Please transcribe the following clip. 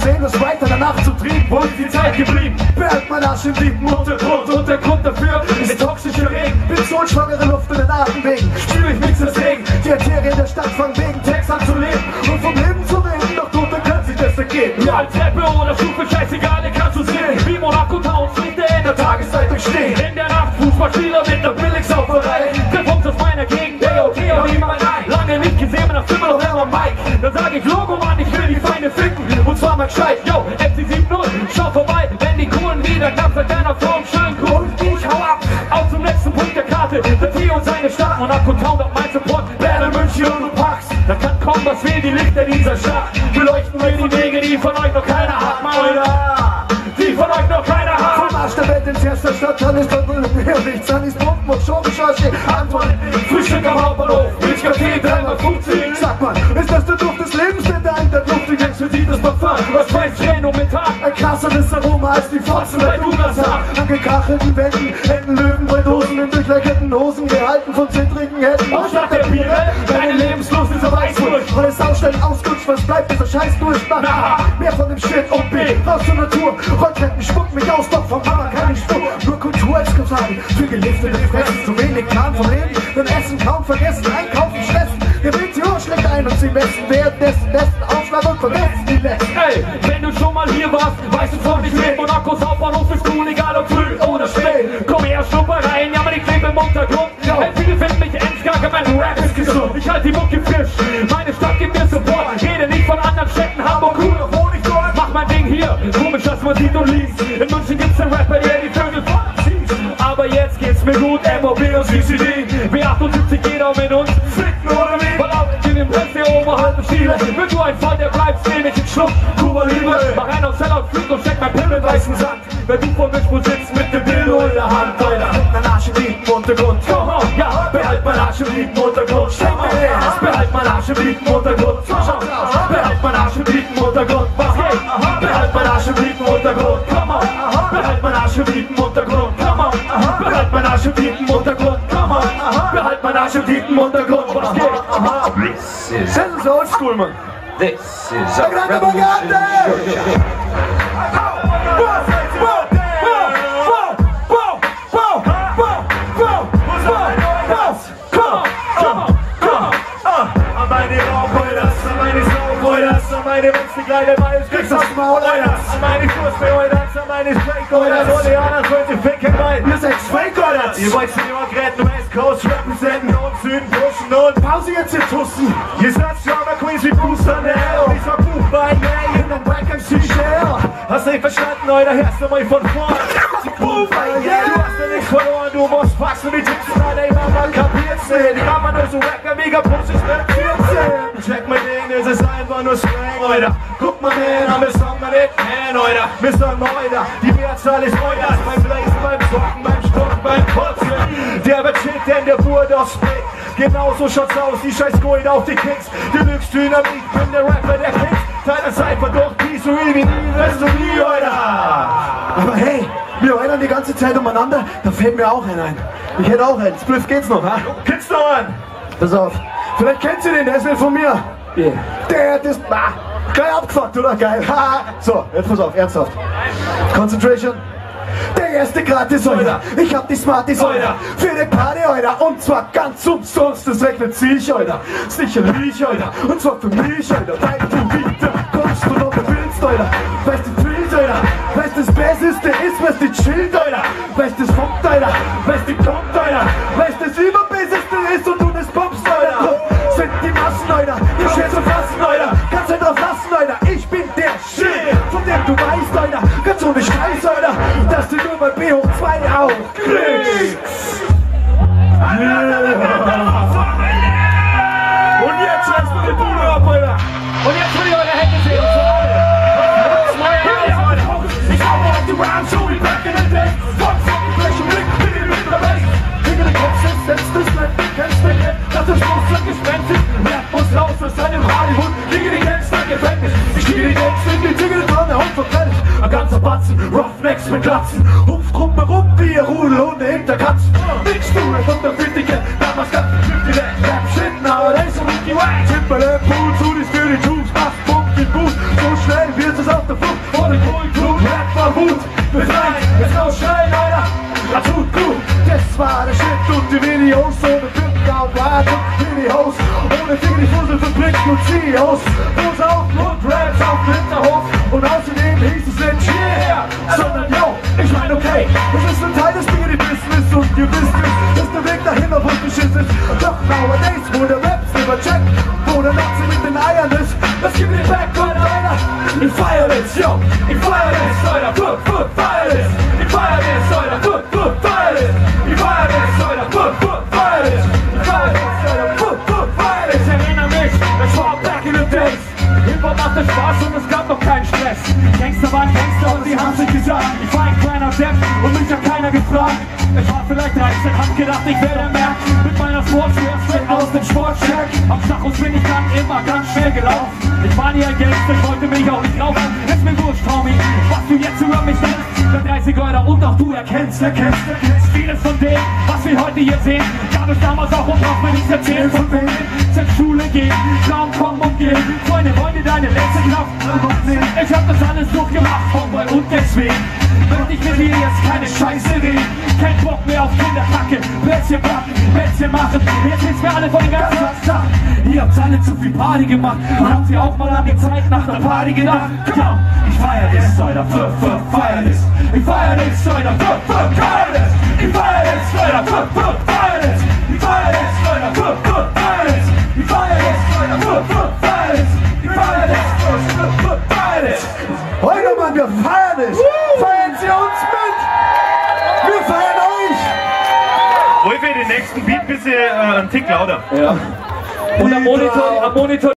sehen, das weiter danach zu trieben. Wo ist die Zeit geblieben? Behält mein Arsch im tiefen Untergrund Und der Grund dafür ist toxischer Regen. Ozonschwangere Luft in den Atemwegen. Spür ich nichts deswegen. Die Arterien der Stadt fangen wegen Text an zu leben und vom Leben zu reden, doch Tote können sich das ergeben. Ja, als Rapper oder Stufe, scheißegal, den kannst du sehen. Wie Monaco Town fliegt er in der Tageszeit durchstehen. In der Nacht Fußballspieler mit der Billigsauferei. Der kommt aus meiner Gegend, der OT und niemand ein. Lange nicht gesehen, man immer noch immer Mike. Dann sag ich Logo, Mann, ich will die Feinde ficken. Und zwar mal gescheit, yo, FC 7-0, schau vorbei, wenn die Kohlen wieder knapp, sagt einer Form schön cool. Und ich hau ab, auf zum letzten Punkt der Karte. Der Tee und seine Stadt, Monaco Town, doch mein Support. Battle München und du packst, da kann kommen, was will die Lichter dieser Stadt. Beleuchten wir die Wege, die von euch noch keiner hat, Mann. Die von euch noch keiner hat. Vom Arsch der Welt ins Herz der Stadt, dann ist dort mehr nichts. Dann ist Pumpen und Schorbeschasche, Antwort. Frühstück am Hauptbahnhof, Milchkaffee, 3x50. Sag mal, ist das der Duft des Lebens, der da in der Luft liegt? Explosives Parfum, was schmeißt phänomenal. Ein krasseres Aroma als die Fotzen bei Douglas haben. An gekachelten Wänden, hätten Löwen bei Dosen in durchlöcherten Hosen, gehalten von zittrigen Händen. Und statt der Biere, deine Lebenslust ist auf Eiswurst. Weil es ausstellen ausgutscht, was bleibt, dieser Scheiß durchmacht. Mehr von dem Shit und B, raus zur Natur. Rolltreppen spucken mich aus, doch vom Hammer keine Spur. Nur Kulturexkursionen für geliftete Fressen. Zu wenig Plan vom Leben, beim Essen kaum vergessen. Einkaufen, stressen, der WTO schlägt ein und sie messen. Währenddessen besten Aufschlag und vergessen die letzten. Ey, wenn du schon mal hier warst, weißt du von nicht mehr. Monacos Hauptbahnhof ist cool, egal ob früh oder spät. Komm her, schnupper rein, ja, man, ich lebe im Untergrund. Hey, viele finden mich endskacke, mein Rap ist gesund. Ich halte die Mucke frisch, meine Stadt gibt mir Support. Rede nicht von anderen Städten, Hamburg, cool, obwohl ich dort. Mach mein Ding hier, komisch, dass man sieht und liest. In München gibt's den Rapper, der die Vögel vorzieht. Aber jetzt geht's mir gut, MOB und CCD. B78 jeder mit uns, ficken oder wie? Weil auch in dem Rest der oberhalb Stile. Wenn du ein Fall, der bleibst, nehm ich den Schluck. Kuba Liebe, mach einen auf Sellout, Flug und steck mein Pimmel in weißen Sand. Wenn du vor Mischpult sitzt mit dem Dildo in der Hand, Alter. Mein Arsch im tiefen Untergrund. Ja, behalt mein Arsch im tiefen Untergrund. Schenk mir den, behalt mein Arsch im tiefen Untergrund. Behalt mein Arsch im tiefen Untergrund. Was geht? Behalt mein Arsch im tiefen Untergrund. Come on. Behalt mein Arsch im tiefen Untergrund. Come on. Behalt mein Arsch im tiefen Untergrund. Come on. Behalt mein Arsch im tiefen Untergrund. Was geht? Das ist oldschool, Mann. This is a Grande revolution. Bagate! Meine letzte kleine Weiß, kriegst das Maul, Alter. Meine Fußball, Alter. Meine Fake, Alter. Oleaner, sollte ficken, weil Ihr seid Fake, oder? ihr wollt die Margretten, West Coast, representen und Süden pushen und Pause jetzt, ihr Tussen! ihr seid Drama Queens wie Booster Nell. Und ich sag Buchbein, yeah, in den Wack MC Shell. Hast du nicht verstanden, Alter? Hörst du mal von vorn. Buchbein, yeah. Du hast ja nichts verloren, du musst passen wie Tipsen, Alter. Ich mach mal kapiert's nicht. Ich hab mal nur so Wacker, mega Push, ich bin 14. Check mal den, es ist einfach nur Slang, Alter. Guck mal hin, wir sagen mal nicht hin, Alter. Wir sagen mal, Alter, die Mehrzahl ist Alter. Beim Blazen, beim Zocken, beim Stocken, beim Putzen. Der wird shit, denn der Wurd aufs Split. Genauso schaut's aus, die scheiß Gold auf die Kicks. Deluxe Dynamik, bin der Rapper, der Kicks. Deiner Cypher doch, Peace, wie nie, wirst du nie, Alter. Aber hey, wir heulen die ganze Zeit umeinander, da fällt mir auch einer ein. Ich hätte auch einen. Spliff geht's noch, ha? Kids noch an. Pass auf. Vielleicht kennt ihr den, der ist nicht von mir. Yeah. Der hat das... Geil abgefuckt, oder? Geil. So, jetzt pass auf, ernsthaft. Concentration. Der erste gratis, Alter. Ich hab die Smarties, Alter. Für die Party, Alter. Und zwar ganz umsonst. Das rechnet sich, Alter. Sicherlich, Alter. Und zwar für mich, Alter. Weil du wieder kommst und noch willst, Alter. Weißt du, Trills, Alter. Weißt du, das Besseste ist, weißt du, chillt, Alter. Weißt du, das funkt, Alter. Weißt du, kommt, Alter. Weißt du, das Überbesseste ist und du das poppst, Alter. Sind die Massen, Alter. Die schwer zu fassen, Alter. Kannst du drauf lassen, Alter. Ich bin der Shit, von dem du weißt, Alter. Ganz ohne Scheiß, Alter. Dass du nur bei B hoch 2 auch kriegst. Und jetzt lässt du die Bude ab, Alter. Und jetzt will ich eure Hände sehen. Ich hau auf die Rhymes, so wie back in the day. Fuck, gleich im Blick, bin ich mit dabei. Hinter den Kopf setzt das Land, kennst du nicht, dass das Flugzeug gespennt ist. Rap muss raus aus seinem Hollywood, liege die Gangster im Gefängnis. Ich liege die Gangster in die Zügel, Tonne und verbrennt. Ein ganzer Batzen, Roughnecks mit Glatzen. Hupft rum herum wie ihr Rudelhunde hinter Katzen. Nix tun, und der Fittige, damals ganz vernünftig, der Rap-Shit, nowadays so Mickey White. Timberland, Pool, Sudis für die Tubes, 8 Punkt, den Boot. So schnell wird es auf der Ich feier das, yo, ich feier das, Leute, feier das. Ich feier das, Leute, feier das. Ich feier das, Leute, feier das. Ich feier das, Leute, feier das. Ich erinnere mich, das war back in the days. Hip-Hop machte Spaß und es gab noch keinen Stress. Gangster waren Gangster und sie haben's nicht gesagt. Ich war ein kleiner Depp und mich hat keiner gefragt. Ich war vielleicht 13, hab gedacht, ich werde mehr. Mit meiner Sportswear straight aus dem Sportcheck. Am Stachus bin ich dann immer ganz schnell gelaufen. Ich war nie ein Gangster, ich wollte mich auch nicht rauchen. Ist mir wurscht, Tommy, was du jetzt über mich denkst. Der 30 Euro und auch du erkennst vieles von dem, was wir heute hier sehen. Gab es damals auch und braucht mir nichts erzählen von wem. Zur Schule gehen, Glauben kommen und gehen. Freunde, wollen dir deine letzte Kraft nehmen. Ich hab das alles durchgemacht von bei und deswegen möchte ich mit dir jetzt keine Scheiße reden. Kein Bock mehr auf Kinderkacke, Plätzchen backen, Plätzchen machen. Jetzt geht's mir alle von den ganzen Tag. Ihr habt alle zu viel Party gemacht und habt ihr auch mal an die Zeit nach der Party gedacht. Come on, ich feier das, Leute, feier das. Ich feier das, Leute, feier das. Ich feier das, Leute, feier das. Ich feier das, Leute, feier das. Ich feier das, Leute, feier das. Ich feier das, feier das. Heute, Mann, wir feiern es! Feiern Sie uns mit! Wir feiern euch! Wollen wir den nächsten Beat ein bisschen einen Tick lauter? Ja. Und am Monitor